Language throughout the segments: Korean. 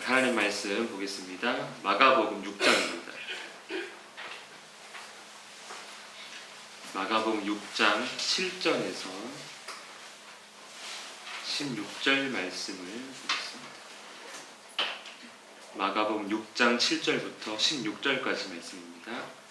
하나님 말씀 보겠습니다. 마가복음 6장입니다. 마가복음 6장 7절에서 16절 말씀을 보겠습니다. 마가복음 6장 7절부터 16절까지 말씀입니다.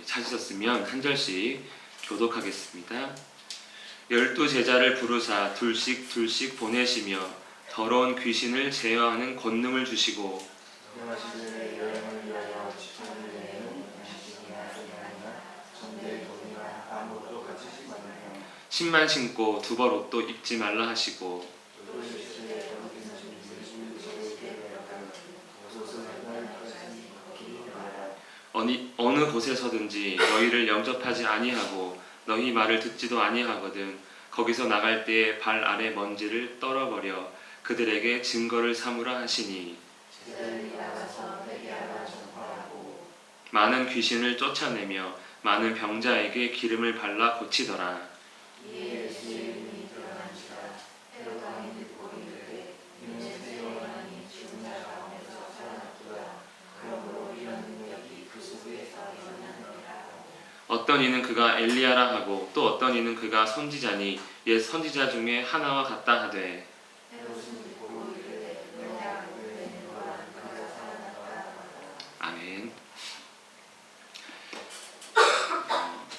찾으셨으면 한 절씩 교독하겠습니다. 12 제자를 부르사 둘씩 보내시며 더러운 귀신을 제어하는 권능을 주시고 신만 신고 두벌 옷도 입지 말라 하시고 어느 곳에서든지 너희를 영접하지 아니하고 너희 말을 듣지도 아니하거든 거기서 나갈 때에 발 아래 먼지를 떨어버려 그들에게 증거를 삼으라 하시니 많은 귀신을 쫓아내며 많은 병자에게 기름을 발라 고치더라. 어떤 이는 그가 엘리야라 하고 또 어떤 이는 그가 선지자니 옛 선지자 중에 하나와 같다 하되 아멘.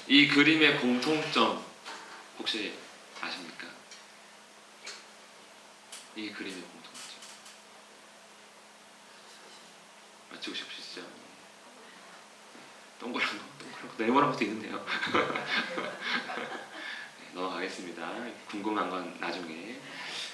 이 그림의 공통점 혹시 아십니까? 이 그림의 공통점 맞추고 싶으시죠? 동그란 거, 네모난 것도 있는데요. 넘어가겠습니다. 궁금한 건 나중에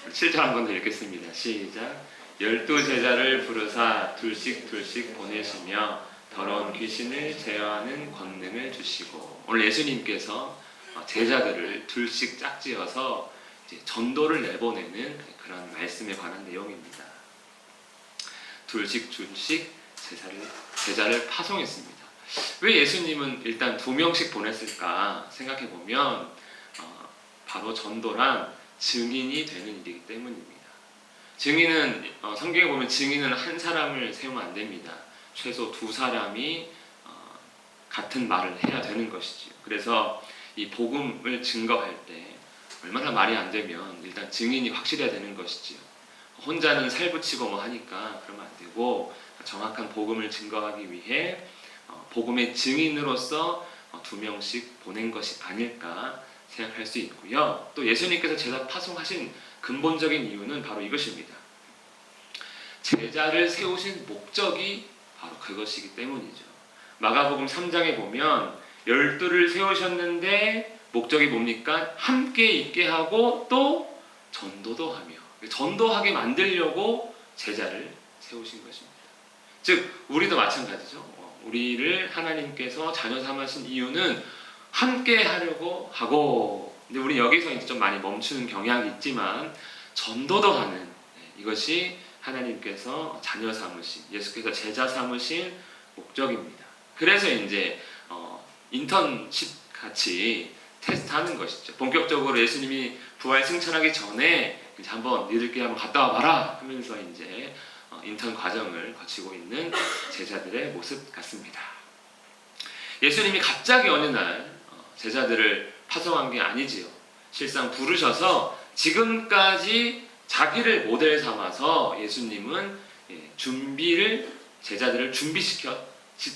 7절 한 번 더 읽겠습니다. 시작. 12 제자를 부르사 둘씩 보내시며 더러운 귀신을 제어하는 권능을 주시고 오늘 예수님께서 제자들을 둘씩 짝지어서 이제 전도를 내보내는 그런 말씀에 관한 내용입니다. 둘씩 제자를 파송했습니다. 왜 예수님은 일단 2명씩 보냈을까 생각해보면 바로 전도란 증인이 되는 일이기 때문입니다. 증인은 성경에 보면 증인은 한 사람을 세우면 안 됩니다. 최소 2사람이 같은 말을 해야 되는 것이죠. 그래서 이 복음을 증거할 때 얼마나 말이 안 되면 일단 증인이 확실해야 되는 것이지요. 혼자는 살붙이고 뭐 하니까 그러면 안 되고 정확한 복음을 증거하기 위해 복음의 증인으로서 2명씩 보낸 것이 아닐까 생각할 수 있고요. 또 예수님께서 제자 파송하신 근본적인 이유는 바로 이것입니다. 제자를 세우신 목적이 바로 그것이기 때문이죠. 마가복음 3장에 보면 12를 세우셨는데 목적이 뭡니까? 함께 있게 하고 또 전도도 하며 전도하게 만들려고 제자를 세우신 것입니다. 즉 우리도 마찬가지죠. 우리를 하나님께서 자녀 삼으신 이유는 함께 하려고 하고 근데 우리 여기서 이제 좀 많이 멈추는 경향이 있지만 전도도 하는 이것이 하나님께서 자녀 삼으신 예수께서 제자 삼으신 목적입니다. 그래서 이제 인턴십 같이 테스트하는 것이죠. 본격적으로 예수님이 부활 승천하기 전에 이제 한번 니들끼리 한번 갔다 와봐라 하면서 이제 인턴 과정을 거치고 있는 제자들의 모습 같습니다. 예수님이 갑자기 어느 날 제자들을 파송한 게 아니지요. 실상 부르셔서 지금까지 자기를 모델 삼아서 예수님은 제자들을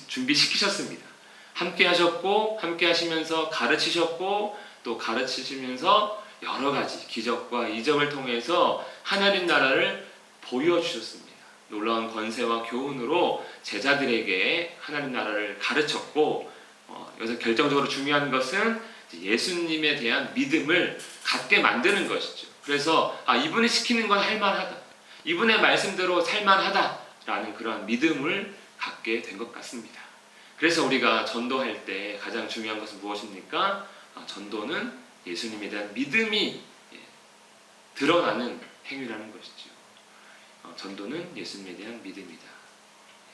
준비시키셨습니다. 함께 하셨고 함께 하시면서 가르치셨고 또 가르치시면서 여러 가지 기적과 이적을 통해서 하나님 나라를 보여주셨습니다. 놀라운 권세와 교훈으로 제자들에게 하나님 나라를 가르쳤고 여기서 결정적으로 중요한 것은 예수님에 대한 믿음을 갖게 만드는 것이죠. 그래서 이분이 시키는 건 할만하다. 이분의 말씀대로 살만하다라는 그런 믿음을 갖게 된 것 같습니다. 그래서 우리가 전도할 때 가장 중요한 것은 무엇입니까? 전도는 예수님에 대한 믿음이 드러나는 행위라는 것이죠. 전도는 예수님에 대한 믿음이다.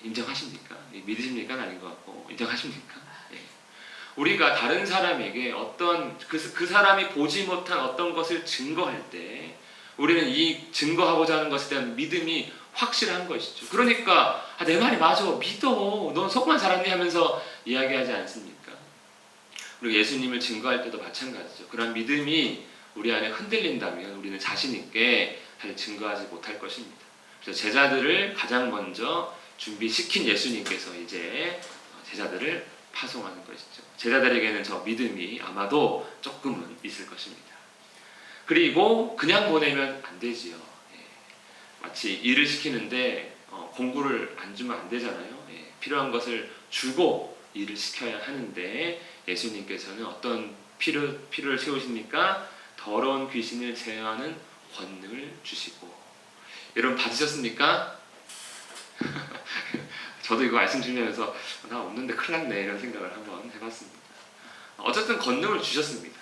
인정하십니까? 믿으십니까? 아닌 것 같고 인정하십니까? 예. 우리가 다른 사람에게 어떤 그 사람이 보지 못한 어떤 것을 증거할 때 우리는 이 증거하고자 하는 것에 대한 믿음이 확실한 것이죠. 그러니까 내 말이 맞아, 믿어, 넌 속만 살았니 하면서 이야기하지 않습니까? 그리고 예수님을 증거할 때도 마찬가지죠. 그런 믿음이 우리 안에 흔들린다면 우리는 자신 있게 사실 증거하지 못할 것입니다. 그래서 제자들을 가장 먼저 준비시킨 예수님께서 이제 제자들을 파송하는 것이죠. 제자들에게는 저 믿음이 아마도 조금은 있을 것입니다. 그리고 그냥 보내면 안 되지요. 예. 마치 일을 시키는데 공구를 안 주면 안 되잖아요. 예. 필요한 것을 주고 일을 시켜야 하는데 예수님께서는 어떤 필요를 세우십니까? 더러운 귀신을 제어하는 권능을 주시고. 여러분 받으셨습니까? 저도 이거 말씀 주면서 나 없는데 큰일 났네 이런 생각을 한번 해봤습니다. 어쨌든 권능을 주셨습니다.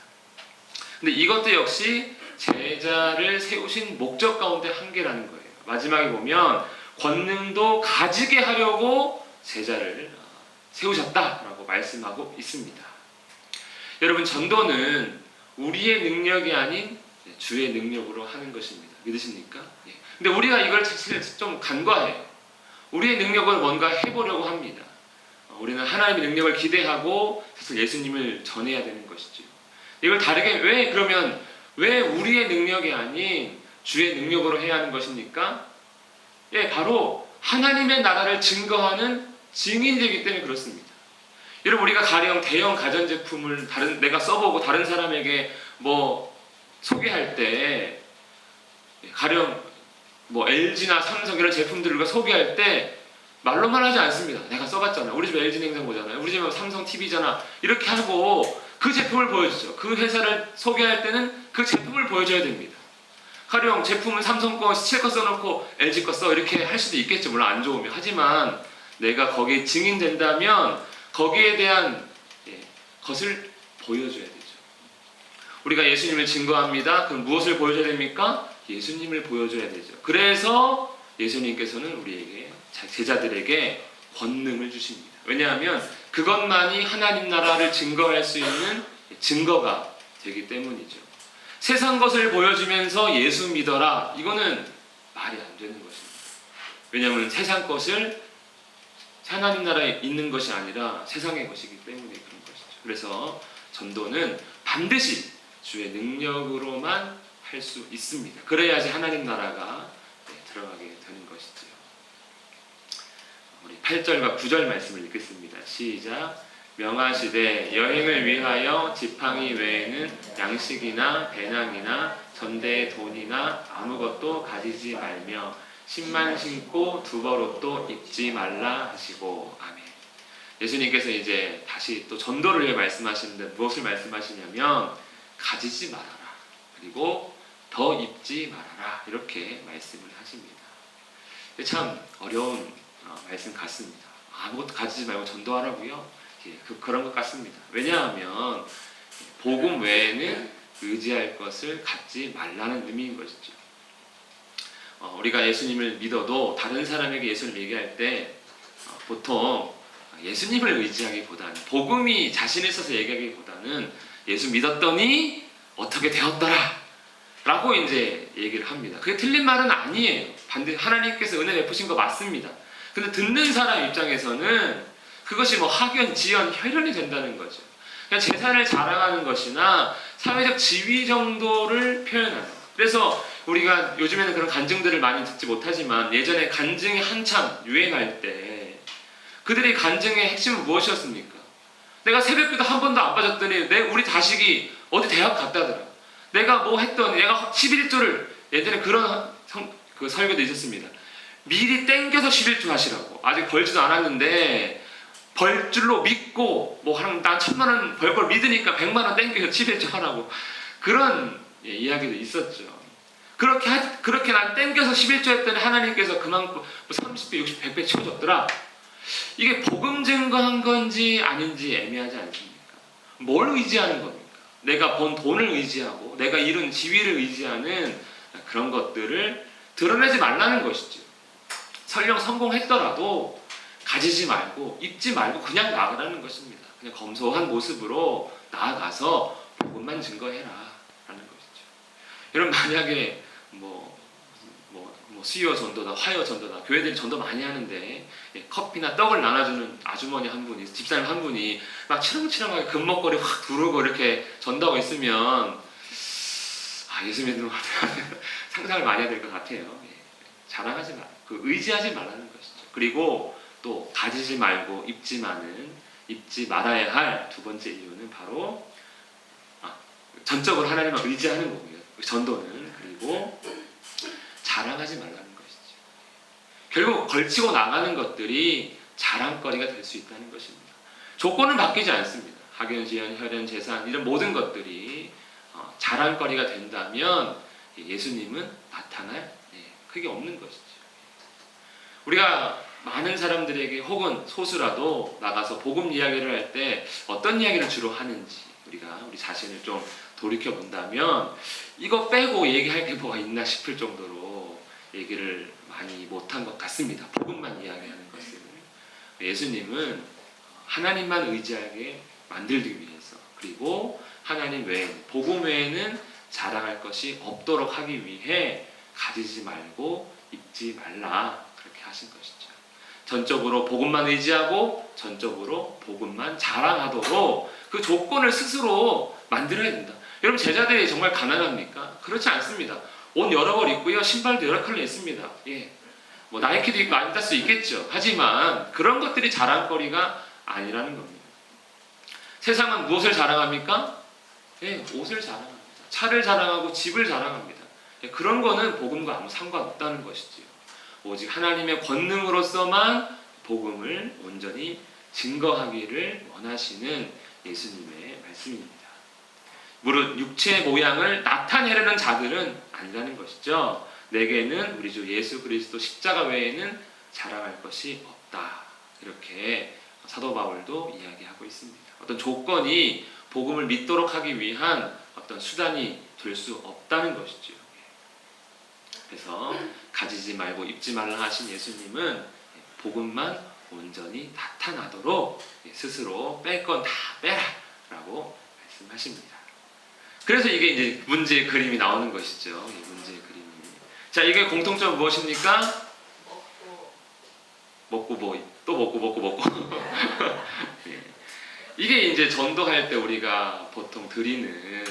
근데 이것도 역시 제자를 세우신 목적 가운데 한 개라는 거예요. 마지막에 보면 권능도 가지게 하려고 제자를 세우셨다라고 말씀하고 있습니다. 여러분 전도는 우리의 능력이 아닌 주의 능력으로 하는 것입니다. 믿으십니까? 예. 근데 우리가 이걸 사실 좀 간과해요. 우리의 능력을 뭔가 해보려고 합니다. 우리는 하나님의 능력을 기대하고 사실 예수님을 전해야 되는 것이죠. 이걸 다르게 왜 우리의 능력이 아닌 주의 능력으로 해야 하는 것입니까? 예, 바로 하나님의 나라를 증거하는 증인되기 때문에 그렇습니다. 여러분 우리가 가령 대형 가전제품을 내가 써보고 다른 사람에게 소개할 때 가령 LG나 삼성 이런 제품들을 우리가 소개할 때 말로만 하지 않습니다. 내가 써봤잖아. 우리 집 LG 냉장고잖아요. 우리 집은 삼성 TV잖아. 이렇게 하고 그 제품을 보여주죠. 그 회사를 소개할 때는 그 제품을 보여줘야 됩니다. 가령 제품은 삼성 거 실컷 써놓고 LG 거 써 이렇게 할 수도 있겠죠. 물론 안 좋으면. 하지만 내가 거기에 증인된다면 거기에 대한 것을 보여줘야 되죠. 우리가 예수님을 증거합니다. 그럼 무엇을 보여줘야 됩니까? 예수님을 보여줘야 되죠. 그래서 예수님께서는 우리에게 제자들에게 권능을 주십니다. 왜냐하면 그것만이 하나님 나라를 증거할 수 있는 증거가 되기 때문이죠. 세상 것을 보여주면서 예수 믿어라. 이거는 말이 안 되는 것입니다. 왜냐하면 세상 것을 하나님 나라에 있는 것이 아니라 세상의 것이기 때문에 그런 것이죠. 그래서 전도는 반드시 주의 능력으로만 할 수 있습니다. 그래야지 하나님 나라가 들어가게 되는 것이죠. 우리 8절과 9절 말씀을 읽겠습니다. 시작. 명하시되 여행을 위하여 지팡이 외에는 양식이나 배낭이나 전대의 돈이나 아무것도 가지지 말며 신만 신고 두벌옷도 입지 말라 하시고. 아멘. 예수님께서 이제 다시 또 전도를 위해 말씀하시는데 무엇을 말씀하시냐면 가지지 말아라. 그리고 더 입지 말아라. 이렇게 말씀을 하십니다. 참 어려운 말씀 같습니다. 아무것도 가지지 말고 전도하라고요? 그런 것 같습니다. 왜냐하면 복음 외에는 의지할 것을 갖지 말라는 의미인 것이죠. 우리가 예수님을 믿어도 다른 사람에게 예수를 얘기할 때 보통 예수님을 의지하기보다는 복음이 자신에 있어서 얘기하기보다는 예수 믿었더니 어떻게 되었더라 라고 이제 얘기를 합니다. 그게 틀린 말은 아니에요. 반드시 하나님께서 은혜 베푸신 거 맞습니다. 근데 듣는 사람 입장에서는 그것이 학연, 지연, 혈연이 된다는 거죠. 그냥 재산을 자랑하는 것이나 사회적 지위 정도를 표현하는. 그래서 우리가 요즘에는 그런 간증들을 많이 듣지 못하지만 예전에 간증이 한참 유행할 때 그들의 간증의 핵심은 무엇이었습니까? 내가 새벽기도 한 번도 안 빠졌더니 우리 자식이 어디 대학 갔다더라. 내가 했더니 내가 11조를 예전에 그런 그 설교도 있었습니다. 미리 땡겨서 11조 하시라고. 아직 벌지도 않았는데 벌 줄로 믿고 난 1,000,000원 벌 걸 믿으니까 100만원 땡겨서 11조 하라고. 그런 이야기도 있었죠. 그렇게 난 땡겨서 11조 했더니 하나님께서 그만큼 30배, 60배, 100배 채워줬더라. 이게 복음 증거한 건지 아닌지 애매하지 않습니까? 뭘 의지하는 겁니까? 내가 번 돈을 의지하고 내가 이룬 지위를 의지하는 그런 것들을 드러내지 말라는 것이죠. 설령 성공했더라도 가지지 말고 입지 말고 그냥 나아가라는 것입니다. 그냥 검소한 모습으로 나아가서 복음만 증거해라 라는 것이죠. 여러분 만약에 수요 전도다, 화요 전도다, 교회들이 전도 많이 하는데 커피나 떡을 나눠주는 아주머니 한 분이, 집사님 한 분이 막 치렁치렁하게 금목걸이 확 두르고 이렇게 전도하고 있으면 예수 믿는 것 같아요. 상상을 많이 해야 될 것 같아요. 자랑하지 말, 의지하지 말라는 것이죠. 그리고 또 가지지 말고 입지 말아야 할 두 번째 이유는 바로 전적으로 하나님을 의지하는 거고요. 전도는. 그리고 자랑하지 말라는 것이죠. 결국 걸치고 나가는 것들이 자랑거리가 될 수 있다는 것입니다. 조건은 바뀌지 않습니다. 학연, 지연, 혈연, 재산 이런 모든 것들이 자랑거리가 된다면 예수님은 나타날 크게 없는 것이죠. 우리가 많은 사람들에게 혹은 소수라도 나가서 복음 이야기를 할 때 어떤 이야기를 주로 하는지 우리 자신을 좀 돌이켜 본다면 이거 빼고 얘기할 게 뭐가 있나 싶을 정도로 얘기를 많이 못한 것 같습니다. 복음만 이야기하는 것을. 예수님은 하나님만 의지하게 만들기 위해서, 그리고 하나님 외에는, 복음 외에는 자랑할 것이 없도록 하기 위해 가지지 말고 입지 말라 그렇게 하신 것이죠. 전적으로 복음만 의지하고 전적으로 복음만 자랑하도록 그 조건을 스스로 만들어야 된다. 여러분 제자들이 정말 가난합니까? 그렇지 않습니다. 옷 여러 벌 입고요, 신발도 여러 컬러 있습니다. 나이키도 입고 아디다스 있겠죠. 하지만 그런 것들이 자랑거리가 아니라는 겁니다. 세상은 무엇을 자랑합니까? 옷을 자랑합니다. 차를 자랑하고 집을 자랑합니다. 그런 거는 복음과 아무 상관없다는 것이지요. 오직 하나님의 권능으로서만 복음을 온전히 증거하기를 원하시는 예수님의 말씀입니다. 무릇 육체의 모양을 나타내려는 자들은 아니라는 것이죠. 내게는 우리 주 예수 그리스도 십자가 외에는 자랑할 것이 없다. 이렇게 사도 바울도 이야기하고 있습니다. 어떤 조건이 복음을 믿도록 하기 위한 어떤 수단이 될 수 없다는 것이죠. 그래서 가지지 말고 입지 말라 하신 예수님은 복음만 온전히 나타나도록 스스로 뺄 건 다 빼라 라고 말씀하십니다. 그래서 이게 이제 문제의 그림이 나오는 것이죠. 문제의 그림이. 자, 이게 공통점 무엇입니까? 먹고. 이게 이제 전도할 때 우리가 보통 드리는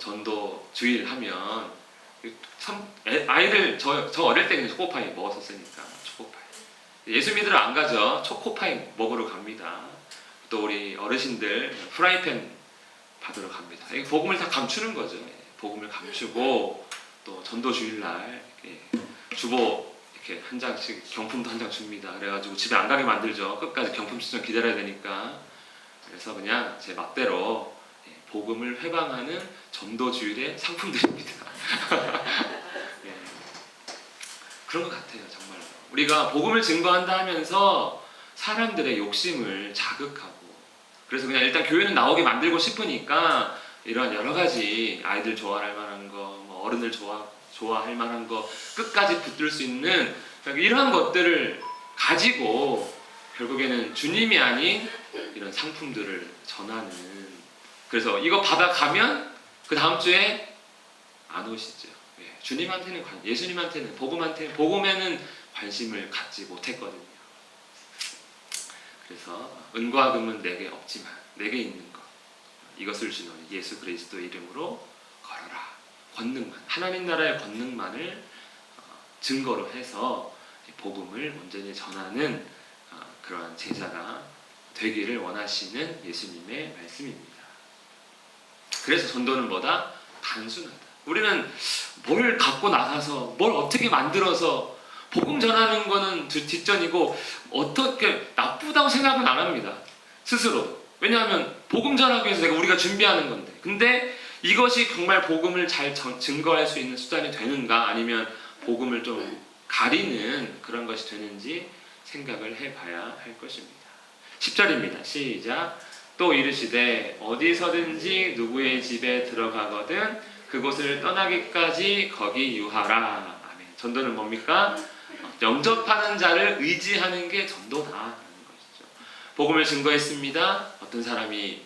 전도 주일 하면 아이들 저 어릴 때 초코파이 먹었었으니까 초코파이. 예수 믿으러 안 가죠. 초코파이 먹으러 갑니다. 또 우리 어르신들 프라이팬 받으러 갑니다. 복음을 다 감추는 거죠. 복음을 감추고 또 전도 주일날 주보 이렇게 한 장씩 경품도 한 장 줍니다. 그래가지고 집에 안 가게 만들죠. 끝까지 경품 시점 기다려야 되니까. 그래서 그냥 제 맛대로 복음을 회방하는 전도 주일의 상품들입니다. 그런 것 같아요. 정말 우리가 복음을 증거한다 하면서 사람들의 욕심을 자극하고, 그래서 그냥 일단 교회는 나오게 만들고 싶으니까 이러한 여러 가지 아이들 좋아할 만한 거, 어른들 좋아할 만한 거 끝까지 붙들 수 있는 이러한 것들을 가지고 결국에는 주님이 아닌 이런 상품들을 전하는. 그래서 이거 받아가면 그 다음 주에 안 오시죠. 주님한테는 예수님한테는 복음에는 관심을 갖지 못했거든요. 그래서 은과 금은 내게 없지만 내게 있는 것, 이것을 주노니 예수 그리스도 이름으로 걸어라. 권능만, 하나님 나라의 권능만을 증거로 해서 복음을 온전히 전하는 그러한 제자가 되기를 원하시는 예수님의 말씀입니다. 그래서 전도는 뭐다? 단순하다. 우리는 뭘 갖고 나가서 뭘 어떻게 만들어서 복음 전하는 거는 뒷전이고 어떻게 나쁘다고 생각은 안 합니다. 스스로. 왜냐하면 복음 전하기 위해서 우리가 준비하는 건데. 근데 이것이 정말 복음을 잘 증거할 수 있는 수단이 되는가, 아니면 복음을 좀 가리는 그런 것이 되는지 생각을 해봐야 할 것입니다. 10절입니다. 시작. 또 이르시되 어디서든지 누구의 집에 들어가거든 그곳을 떠나기까지 거기 유하라. 아멘. 전도는 뭡니까? 영접하는 자를 의지하는 게 전도다라는 것이죠. 복음을 증거했습니다. 어떤 사람이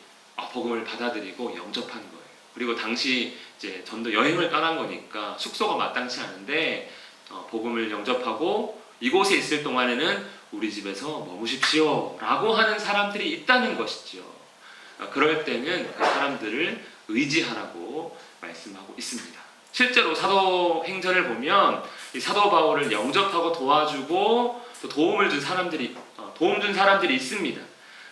복음을 받아들이고 영접한 거예요. 그리고 당시 이제 전도 여행을 떠난 거니까 숙소가 마땅치 않은데 복음을 영접하고 이곳에 있을 동안에는 우리 집에서 머무십시오 라고 하는 사람들이 있다는 것이죠. 그럴 때는 그 사람들을 의지하라고 말씀하고 있습니다. 실제로 사도행전을 보면 이 사도 바울을 영접하고 도와주고 또 도움 준 사람들이 있습니다.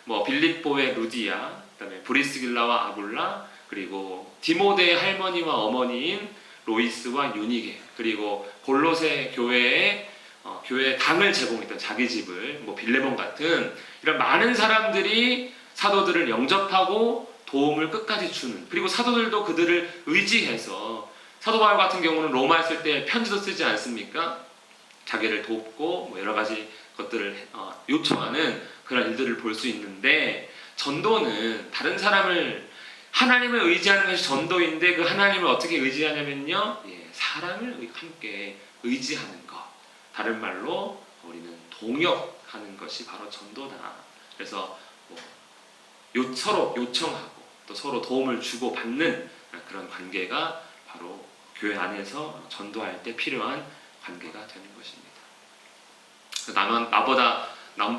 뭐 빌립보의 루디아, 그다음에 브리스길라와 아굴라, 그리고 디모데의 할머니와 어머니인 로이스와 유니게, 그리고 골로새 교회에 교회 당을 제공했던 자기 집을 뭐 빌레몬 같은 이런 많은 사람들이 사도들을 영접하고 도움을 끝까지 주는, 그리고 사도들도 그들을 의지해서 사도 바울 같은 경우는 로마에 있을 때 편지도 쓰지 않습니까? 자기를 돕고 뭐 여러 가지 것들을 요청하는 그런 일들을 볼 수 있는데, 전도는 다른 사람을 하나님을 의지하는 것이 전도인데 그 하나님을 어떻게 의지하냐면요, 사람을 함께 의지하는 것, 다른 말로 우리는 동역하는 것이 바로 전도다. 그래서 서로 요청하고 또 서로 도움을 주고 받는 그런 관계가 바로 교회 안에서 전도할 때 필요한 관계가 되는 것입니다.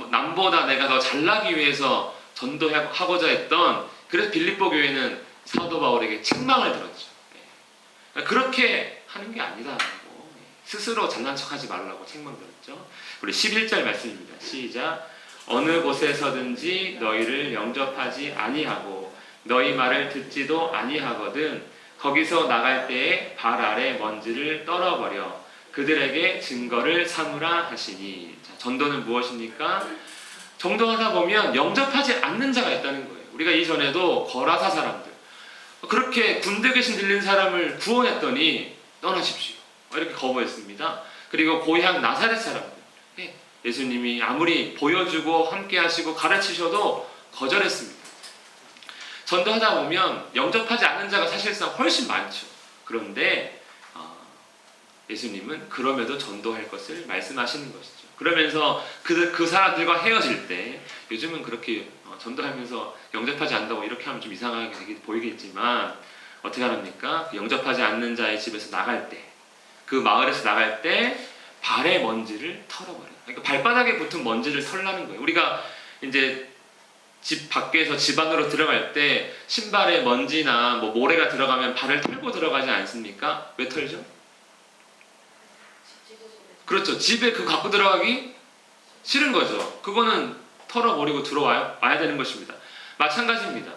남보다 내가 더 잘나기 위해서 전도하고자 했던, 그래서 빌립보 교회는 사도 바울에게 책망을 들었죠. 그렇게 하는 게 아니다라고, 스스로 잘난 척하지 말라고 책망 들었죠. 우리 11절 말씀입니다. 시작. 어느 곳에서든지 너희를 영접하지 아니하고 너희 말을 듣지도 아니하거든 거기서 나갈 때에 발 아래 먼지를 떨어버려 그들에게 증거를 삼으라 하시니. 자, 전도는 무엇입니까? 전도하다 보면 영접하지 않는 자가 있다는 거예요. 우리가 이전에도 거라사 사람들, 그렇게 군대 계신 들린 사람을 구원했더니 떠나십시오 이렇게 거부했습니다. 그리고 고향 나사렛 사람들, 예수님이 아무리 보여주고 함께 하시고 가르치셔도 거절했습니다. 전도하다 보면 영접하지 않는 자가 사실상 훨씬 많죠. 그런데 예수님은 그럼에도 전도할 것을 말씀하시는 것이죠. 그러면서 그 사람들과 헤어질 때, 요즘은 그렇게 전도하면서 영접하지 않는다고 이렇게 하면 좀 이상하게 보이겠지만 어떻게 합니까? 영접하지 않는 자의 집에서 나갈 때, 그 마을에서 나갈 때 발의 먼지를 털어버려요. 그러니까 발바닥에 붙은 먼지를 털라는 거예요. 우리가 이제 집 밖에서 집 안으로 들어갈 때 신발에 먼지나 뭐 모래가 들어가면 발을 털고 들어가지 않습니까? 왜 털죠? 그렇죠. 집에 그거 갖고 들어가기 싫은 거죠. 그거는 털어버리고 들어와야 되는 것입니다. 마찬가지입니다.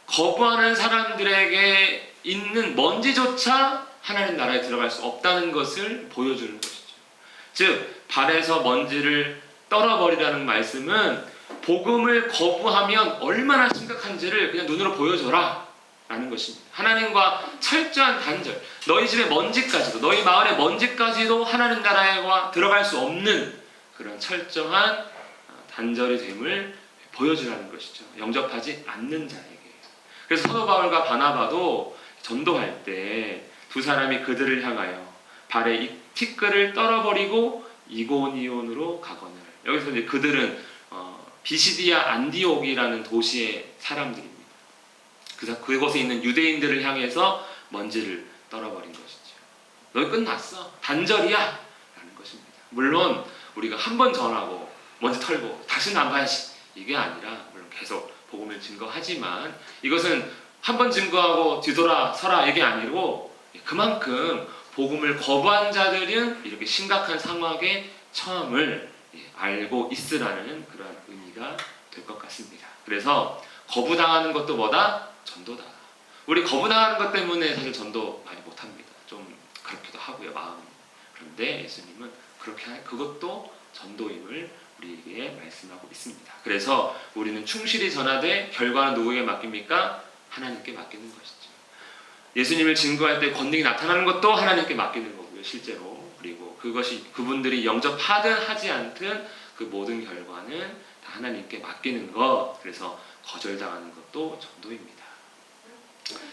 거부하는 사람들에게 있는 먼지조차 하나님 나라에 들어갈 수 없다는 것을 보여주는 것이죠. 즉 발에서 먼지를 떨어버리라는 말씀은 복음을 거부하면 얼마나 심각한지를 그냥 눈으로 보여줘라 라는 것입니다. 하나님과 철저한 단절, 너희 집의 먼지까지도, 너희 마을의 먼지까지도 하나님 나라에 들어갈 수 없는 그런 철저한 단절이 됨을 보여주라는 것이죠. 영접하지 않는 자에게. 그래서 사도 바울과 바나바도 전도할 때 두 사람이 그들을 향하여 발에 이 티끌을 떨어버리고 이고니온으로 가거늘. 여기서 이제 그들은 비시디아 안디옥이라는 도시의 사람들입니다. 그곳에 있는 유대인들을 향해서 먼지를 떨어버린 것이죠. 너희 끝났어. 단절이야. 라는 것입니다. 물론 우리가 한 번 전하고 먼지 털고 다시는 안 가야지, 이게 아니라 물론 계속 복음을 증거하지만 이것은 한 번 증거하고 뒤돌아서라 이게 아니고 그만큼 복음을 거부한 자들은 이렇게 심각한 상황에 처함을 알고 있으라는 그런 의미가 될 것 같습니다. 그래서 거부당하는 것도 뭐다? 전도다. 우리 거부당하는 것 때문에 사실 전도 많이 못합니다. 좀 그렇기도 하고요, 마음은. 그런데 예수님은 그것도 전도임을 우리에게 말씀하고 있습니다. 그래서 우리는 충실히 전하되 결과는 누구에게 맡깁니까? 하나님께 맡기는 것이죠. 예수님을 증거할 때 권능이 나타나는 것도 하나님께 맡기는 거고요, 실제로. 그리고 그것이 그분들이 영접하든 하지 않든 그 모든 결과는 다 하나님께 맡기는 것. 그래서 거절당하는 것도 전도입니다.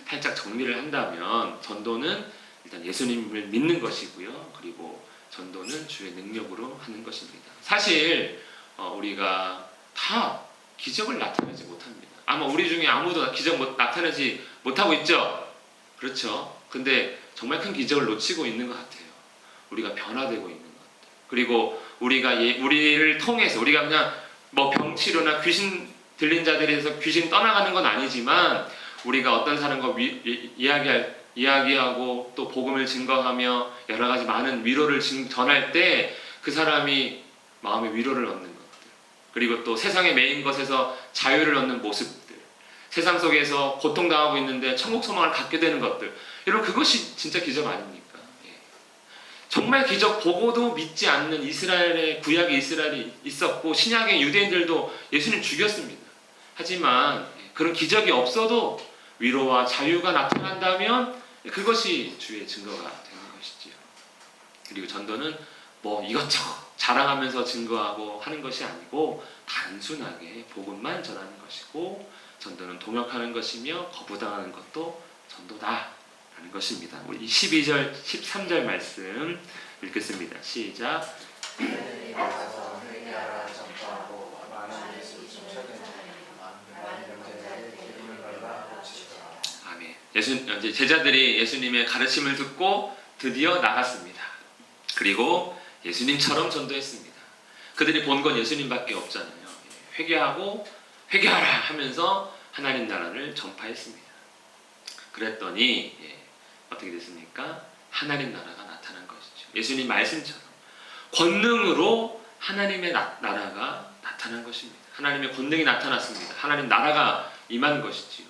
살짝 정리를 한다면 전도는 일단 예수님을 믿는 것이고요. 그리고 전도는 주의 능력으로 하는 것입니다. 사실 우리가 다 기적을 나타내지 못합니다. 아마 우리 중에 아무도 기적 나타내지 못하고 있죠? 그렇죠? 근데 정말 큰 기적을 놓치고 있는 것 같아요. 우리가 변화되고 있는 것 같아요. 그리고 우리를 통해서 우리가 그냥 뭐 병치료나 귀신 들린 자들에서 귀신 떠나가는 건 아니지만 우리가 어떤 사람과 이야기하고 또 복음을 증거하며 여러 가지 많은 위로를 전할 때 그 사람이 마음의 위로를 얻는 것들, 그리고 또 세상에 매인 것에서 자유를 얻는 모습들, 세상 속에서 고통당하고 있는데 천국 소망을 갖게 되는 것들, 여러분 그것이 진짜 기적 아닙니까? 정말 기적 보고도 믿지 않는 이스라엘의 구약의 이스라엘이 있었고 신약의 유대인들도 예수님 죽였습니다. 하지만 그런 기적이 없어도 위로와 자유가 나타난다면 그것이 주의 증거가 되는 것이지요. 그리고 전도는 뭐 이것저것 자랑하면서 증거하고 하는 것이 아니고 단순하게 복음만 전하는 것이고, 전도는 동역하는 것이며 거부당하는 것도 전도다라는 것입니다. 우리 12절, 13절 말씀 읽겠습니다. 시작. 아멘. 이제 제자들이 예수님의 가르침을 듣고 드디어 나갔습니다. 그리고 예수님처럼 전도했습니다. 그들이 본 건 예수님밖에 없잖아요. 회개하라 하면서 하나님 나라를 전파했습니다. 그랬더니 어떻게 됐습니까? 하나님 나라가 나타난 것이죠. 예수님 말씀처럼 권능으로 하나님의 나라가 나타난 것입니다. 하나님의 권능이 나타났습니다. 하나님 나라가 임한 것이지요.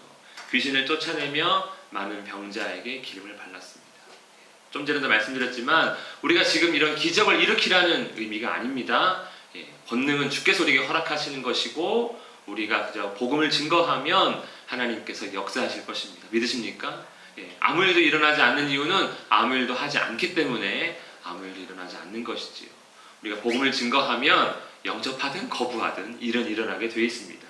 귀신을 쫓아내며 많은 병자에게 기름을 발랐습니다. 좀 전에도 말씀드렸지만 우리가 지금 이런 기적을 일으키라는 의미가 아닙니다. 권능은 주께서 우리에게 허락하시는 것이고 우리가 그저 복음을 증거하면 하나님께서 역사하실 것입니다. 믿으십니까? 아무 일도 일어나지 않는 이유는 아무 일도 하지 않기 때문에 아무 일도 일어나지 않는 것이지요. 우리가 복음을 증거하면 영접하든 거부하든 일은 일어나게 되어 있습니다.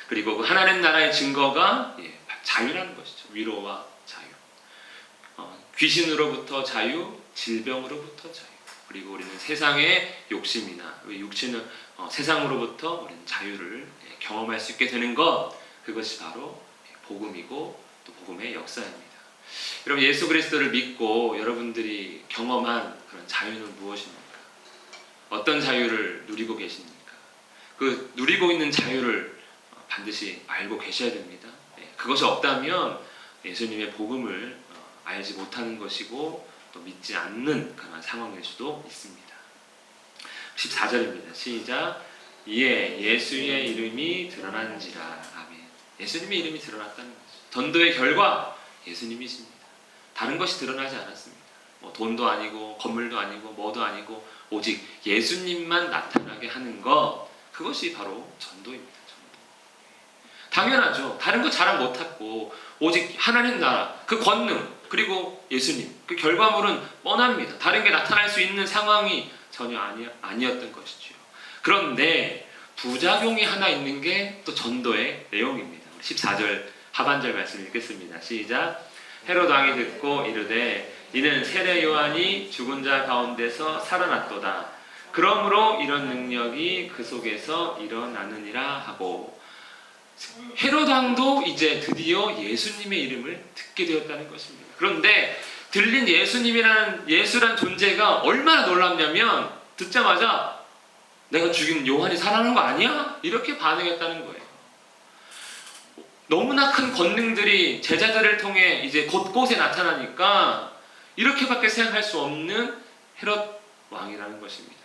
그리고 그 하나님 나라의 증거가 자유라는 것이죠. 위로와 자유. 귀신으로부터 자유, 질병으로부터 자유. 그리고 우리는 세상의 욕심이나 육신은 세상으로부터 우리는 자유를 경험할 수 있게 되는 것, 그것이 바로 복음이고 또 복음의 역사입니다. 여러분 예수 그리스도를 믿고 여러분들이 경험한 그런 자유는 무엇입니까? 어떤 자유를 누리고 계십니까? 그 누리고 있는 자유를 반드시 알고 계셔야 됩니다. 그것이 없다면 예수님의 복음을 알지 못하는 것이고 또 믿지 않는 그런 상황일 수도 있습니다. 14절입니다. 시작. 이에 예수의 이름이 드러난지라. 아멘. 예수님의 이름이 드러났다는 거죠. 전도의 결과 예수님이십니다. 다른 것이 드러나지 않았습니다. 뭐 돈도 아니고 건물도 아니고 뭐도 아니고 오직 예수님만 나타나게 하는 것, 그것이 바로 전도입니다. 전도. 당연하죠. 다른 거 자랑 못하고 오직 하나님 나라, 그 권능, 그리고 예수님, 그 결과물은 뻔합니다. 다른 게 나타날 수 있는 상황이 전혀 아니었던 것이죠. 그런데 부작용이 하나 있는 게 또 전도의 내용입니다. 14절 하반절 말씀 읽겠습니다. 시작. 헤롯 왕이 듣고 이르되 이는 세례 요한이 죽은 자 가운데서 살아났도다. 그러므로 이런 능력이 그 속에서 일어나느니라 하고, 헤롯 왕도 이제 드디어 예수님의 이름을 듣게 되었다는 것입니다. 그런데 들린 예수란 존재가 얼마나 놀랍냐면 듣자마자 내가 죽인 요한이 살아난 거 아니야? 이렇게 반응했다는 거예요. 너무나 큰 권능들이 제자들을 통해 이제 곳곳에 나타나니까 이렇게밖에 생각할 수 없는 헤롯 왕이라는 것입니다.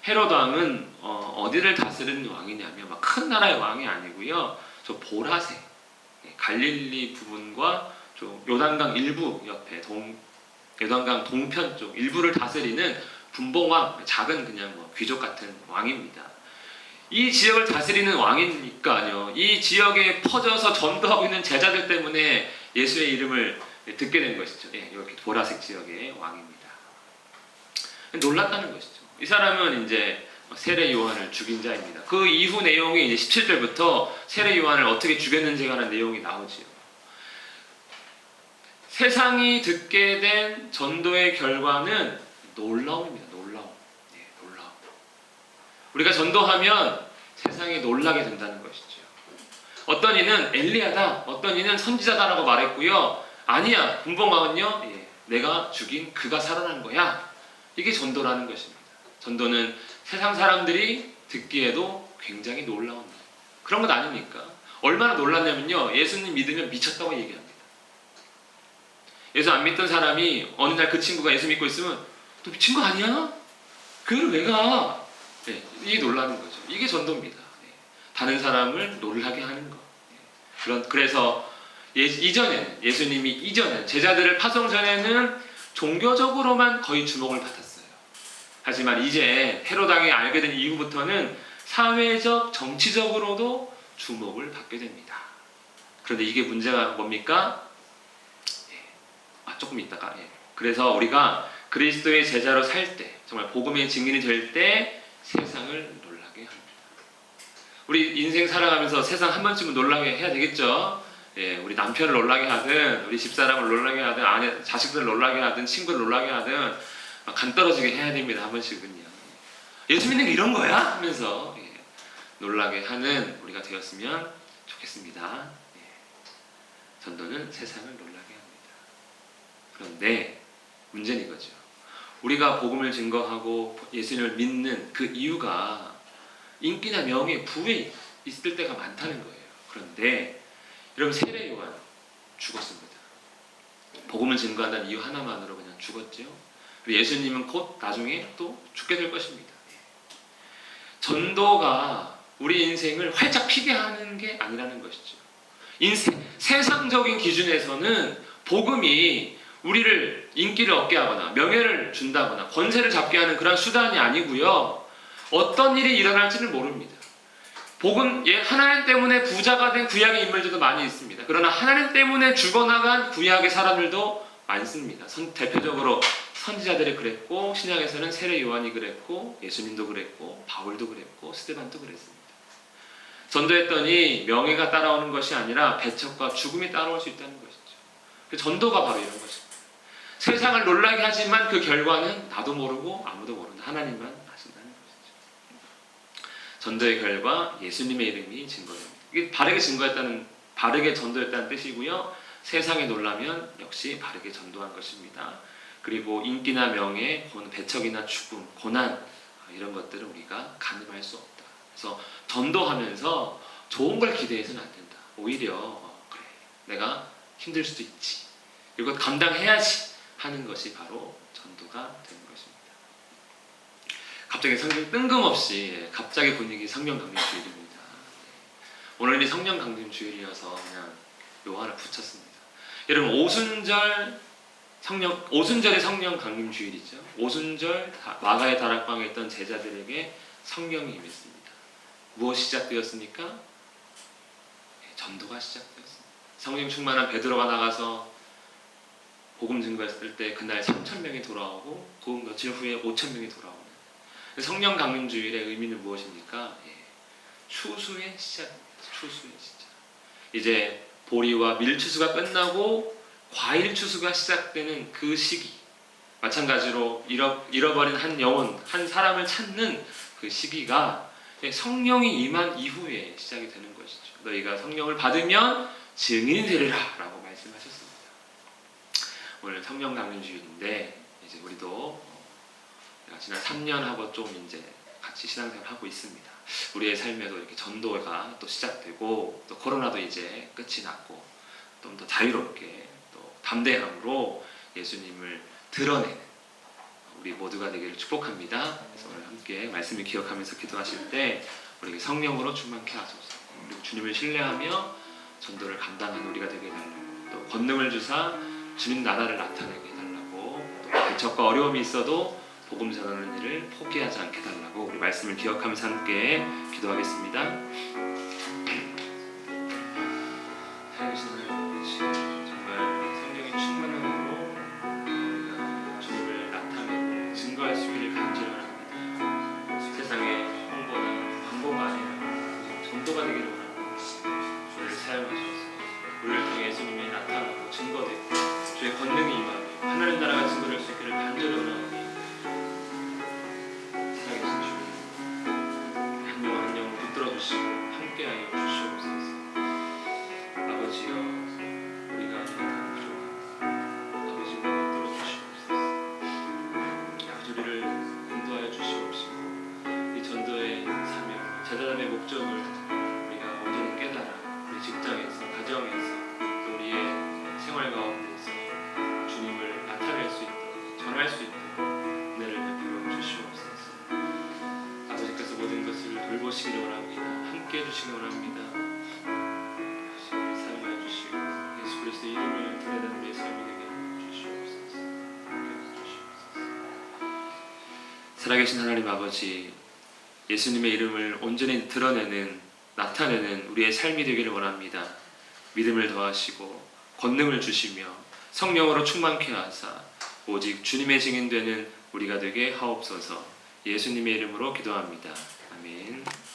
헤롯 왕은 어디를 다스리는 왕이냐면 막 큰 나라의 왕이 아니고요. 저 보라색 갈릴리 부분과 좀 요단강 일부 옆에 요단강 동편 쪽 일부를 다스리는 분봉왕, 작은 그냥 뭐 귀족 같은 왕입니다. 이 지역을 다스리는 왕이니까요. 이 지역에 퍼져서 전도하고 있는 제자들 때문에 예수의 이름을 듣게 된 것이죠. 이렇게 보라색 지역의 왕입니다. 놀랐다는 것이죠. 이 사람은 이제 세례 요한을 죽인 자입니다. 그 이후 내용이 이제 17절부터 세례 요한을 어떻게 죽였는지 하는 내용이 나오지요. 세상이 듣게 된 전도의 결과는 놀라움입니다. 놀라움. 네, 놀라움. 우리가 전도하면 세상이 놀라게 된다는 것이죠. 어떤 이는 엘리야다, 어떤 이는 선지자다라고 말했고요. 아니야, 분봉왕은요, 내가 죽인 그가 살아난 거야. 이게 전도라는 것입니다. 전도는 세상 사람들이 듣기에도 굉장히 놀라운 일. 그런 것 아닙니까? 얼마나 놀랐냐면요, 예수님 믿으면 미쳤다고 얘기합니다. 예수 안 믿던 사람이 어느 날 그 친구가 예수 믿고 있으면 너 미친 거 아니야? 그걸 왜 가? 네, 이게 놀라는 거죠. 이게 전도입니다. 네, 다른 사람을 놀라게 하는 거. 네, 그래서 예수님이 이전에 제자들을 파송 전에는 종교적으로만 거의 주목을 받았어요. 하지만 이제 헤로당이 알게 된 이후부터는 사회적, 정치적으로도 주목을 받게 됩니다. 그런데 이게 문제가 뭡니까? 조금 있다가 그래서 우리가 그리스도의 제자로 살 때, 정말 복음의 증인이 될 때 세상을 놀라게 합니다. 우리 인생 살아가면서 세상 한 번쯤은 놀라게 해야 되겠죠. 우리 남편을 놀라게 하든, 우리 집사람을 놀라게 하든, 아내, 자식들을 놀라게 하든, 친구를 놀라게 하든 간 떨어지게 해야 됩니다. 한 번씩은요. 예수 믿는 게 이런 거야? 하면서 놀라게 하는 우리가 되었으면 좋겠습니다. 전도는 세상을 놀라게 합니다. 그런데 문제는 이거죠. 우리가 복음을 증거하고 예수님을 믿는 그 이유가 인기나 명예, 부에 있을 때가 많다는 거예요. 그런데 여러분, 세례 요한 죽었습니다. 복음을 증거한다는 이유 하나만으로 그냥 죽었죠. 그리고 예수님은 곧 나중에 또 죽게 될 것입니다. 전도가 우리 인생을 활짝 피게 하는 게 아니라는 것이죠. 세상적인 기준에서는 복음이 우리를 인기를 얻게 하거나 명예를 준다거나 권세를 잡게 하는 그런 수단이 아니고요. 어떤 일이 일어날지는 모릅니다. 복음, 하나님 때문에 부자가 된 구약의 인물들도 많이 있습니다. 그러나 하나님 때문에 죽어나간 구약의 사람들도 많습니다. 대표적으로 선지자들이 그랬고, 신약에서는 세례 요한이 그랬고, 예수님도 그랬고, 바울도 그랬고, 스데반도 그랬습니다. 전도했더니 명예가 따라오는 것이 아니라 배척과 죽음이 따라올 수 있다는 것이죠. 전도가 바로 이런 것입니다. 세상을 놀라게 하지만 그 결과는 나도 모르고 아무도 모른다. 하나님만 아신다는 것이죠. 전도의 결과 예수님의 이름이 증거됩니다. 이게 바르게 전도했다는 뜻이고요. 세상에 놀라면 역시 바르게 전도한 것입니다. 그리고 인기나 명예, 배척이나 죽음, 고난 이런 것들은 우리가 가늠할 수 없다. 그래서 전도하면서 좋은 걸 기대해서는 안 된다. 오히려 그래, 내가 힘들 수도 있지. 이거 감당해야지 하는 것이 바로 전도가 되는 것입니다. 갑자기 성경 뜬금없이 갑자기 분위기 성령 강림 주일입니다. 오늘이 성령 강림 주일이어서 그냥 요 하나 붙였습니다. 여러분, 오순절이 성령 강림 주일이죠. 오순절 마가의 다락방에 있던 제자들에게 성령이 임했습니다. 무엇이 시작되었습니까? 전도가 시작되었습니다. 성령 충만한 베드로가 나가서 복음 증거했을 때 그날 3,000명이 돌아오고 그 며칠 후에 5,000명이 돌아오는 성령 강림 주일의 의미는 무엇입니까? 추수의 시작입니다. 추수의 시작. 이제 보리와 밀 추수가 끝나고 과일 추수가 시작되는 그 시기, 마찬가지로 잃어버린 한 영혼, 한 사람을 찾는 그 시기가 성령이 임한 이후에 시작이 되는 것이죠. 너희가 성령을 받으면 증인이 되리라 라고 말씀하셨습니다. 오늘 성령 강림 주일인데 이제 우리도 지난 3년하고 좀 이제 같이 신앙생활 하고 있습니다. 우리의 삶에도 이렇게 전도가 또 시작되고 또 코로나도 이제 끝이 났고 좀 더 자유롭게 또 담대함으로 예수님을 드러내는 우리 모두가 되기를 축복합니다. 그래서 오늘 함께 말씀을 기억하면서 기도하실 때 우리에게 성령으로 충만케 하소서. 그리고 주님을 신뢰하며 전도를 감당하는 우리가 되게 해달라고, 또 권능을 주사 주님 나라를 나타내게 해달라고, 또 배척과 어려움이 있어도 복음 전하는 일을 포기하지 않게 해달라고 우리 말씀을 기억하면서 함께 기도하겠습니다. 살아계신 하나님 아버지, 정말 성령의 충만함으로 우리가 주님을 나타내고 증거할 수 있기를 간절히 원합니다. 세상의 홍보는 광고가 아니라 전도가 되기를 원합니다. 주를 사용하셔서 우리를 통해 예수님이 나타나고 증거되고 주의 권능이 임하며 하나님 나라가 증거될 수 있기를 간절히 원하오니 살아계신 주님 한 영 한 영 붙들어 주시고 함께하여 주시옵소서. 아버지여 우리가 약한 부족함 아버지가 붙들어 주시옵소서. 아버지 우리를 인도하여 주시옵시고 이 전도의 사명 제자담의 목적을 우리가 온전히 깨달아 우리 직장에서 가정에서 또 우리의 생활 가운데서 주님을 나타낼 수 있도록 전할 수 있도록 은혜를 베풀어 주시옵소서. 아버지께서 모든 것을 돌보시기를 원합니다. 함께해 주시기 원합니다. 사용하여 주시고 예수 그리스도의 이름을 드러내는 우리의 삶이 되게 주시옵소서. 살아계신 하나님 아버지, 예수님의 이름을 온전히 드러내는 나타내는 우리의 삶이 되기를 원합니다. 믿음을 더하시고 권능을 주시며 성령으로 충만케 하사 오직 주님의 증인되는 우리가 되게 하옵소서. 예수님의 이름으로 기도합니다. 아멘.